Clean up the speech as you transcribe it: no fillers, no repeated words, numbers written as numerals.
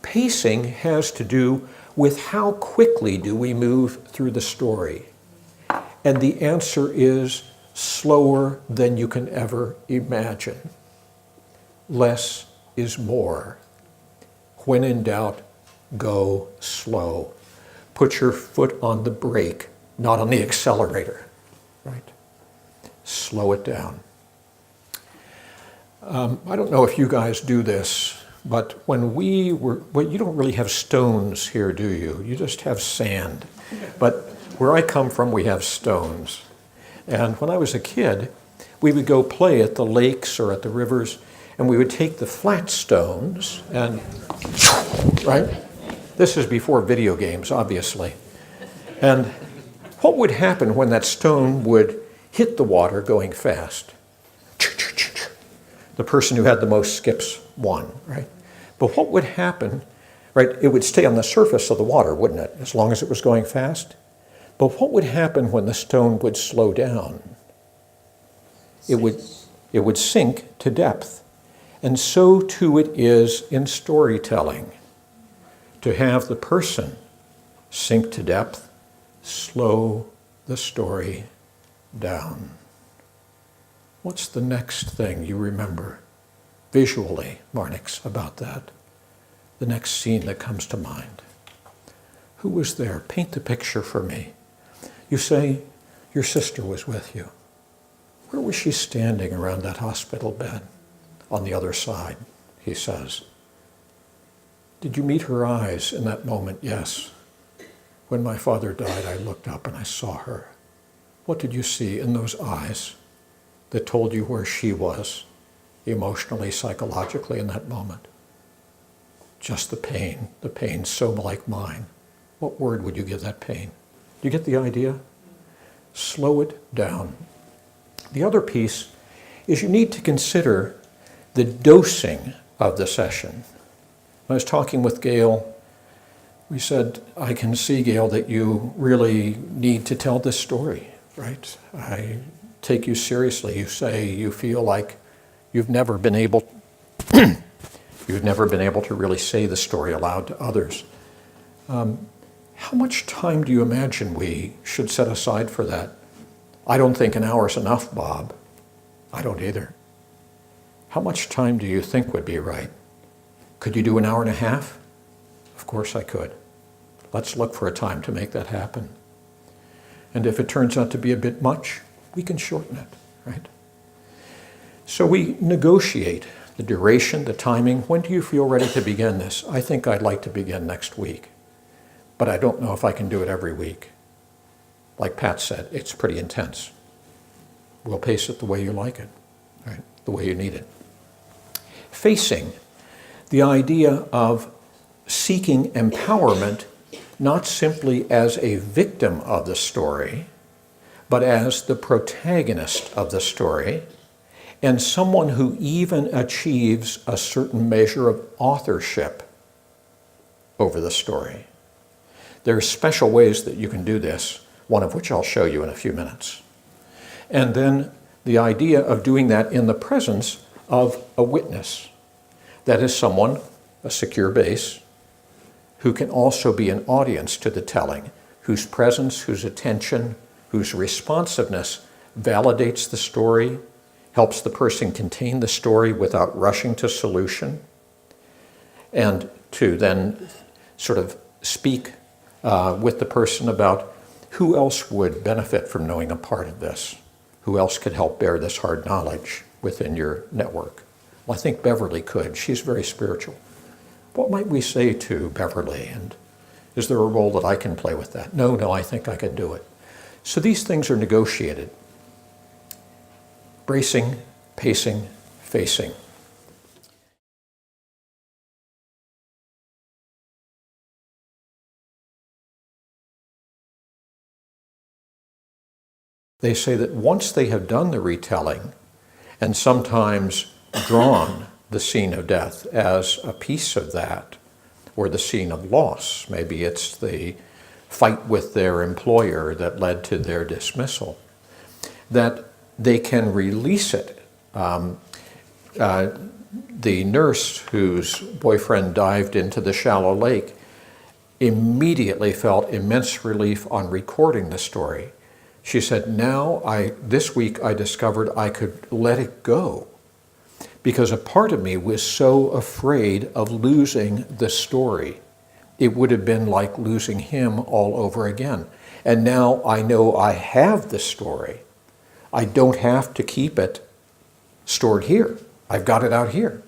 Pacing has to do with how quickly do we move through the story. And the answer is slower than you can ever imagine. Less is more. When in doubt, go slow. Put your foot on the brake, not on the accelerator, right? Slow it down. I don't know if you guys do this, but when we were, well, you don't really have stones here, do you? You just have sand. But where I come from, we have stones. And when I was a kid, we would go play at the lakes or at the rivers, and we would take the flat stones and, right? This is before video games, obviously. And what would happen when that stone would hit the water going fast? The person who had the most skips won, right? But what would happen, right? It would stay on the surface of the water, wouldn't it, as long as it was going fast? But what would happen when the stone would slow down? It would sink to depth. And so too it is in storytelling. To have the person sink to depth, slow the story down. What's the next thing you remember visually, Marnix, about that? The next scene that comes to mind. Who was there? Paint the picture for me. You say your sister was with you. Where was she standing around that hospital bed? On the other side, he says. Did you meet her eyes in that moment? Yes. When my father died, I looked up and I saw her. What did you see in those eyes that told you where she was, emotionally, psychologically, in that moment? Just the pain so like mine. What word would you give that pain? Do you get the idea? Slow it down. The other piece is you need to consider the dosing of the session. When I was talking with Gail, we said, I can see, Gail, that you really need to tell this story, right? I take you seriously. You say you feel like you've never been able to really say the story aloud to others. How much time do you imagine we should set aside for that? I don't think an hour's enough, Bob. I don't either. How much time do you think would be right? Could you do an hour and a half? Of course I could. Let's look for a time to make that happen. And if it turns out to be a bit much, we can shorten it, right? So we negotiate the duration, the timing. When do you feel ready to begin this? I think I'd like to begin next week, but I don't know if I can do it every week. Like Pat said, it's pretty intense. We'll pace it the way you like it, right? The way you need it. Facing the idea of seeking empowerment, not simply as a victim of the story, but as the protagonist of the story, and someone who even achieves a certain measure of authorship over the story. There are special ways that you can do this, one of which I'll show you in a few minutes. And then the idea of doing that in the presence of a witness. That is someone, a secure base, who can also be an audience to the telling, whose presence, whose attention, whose responsiveness validates the story, helps the person contain the story without rushing to solution, and to then sort of speak with the person about who else would benefit from knowing a part of this, who else could help bear this hard knowledge within your network. Well, I think Beverly could. She's very spiritual. What might we say to Beverly? And is there a role that I can play with that? No, I think I can do it. So these things are negotiated. Bracing, pacing, facing. They say that once they have done the retelling, and sometimes drawn the scene of death as a piece of that, or the scene of loss, maybe it's the fight with their employer that led to their dismissal, that they can release it the nurse whose boyfriend dived into the shallow lake immediately felt immense relief on recording the story. She said, this week I discovered I could let it go, because a part of me was so afraid of losing the story. It would have been like losing him all over again. And now I know I have the story. I don't have to keep it stored here. I've got it out here.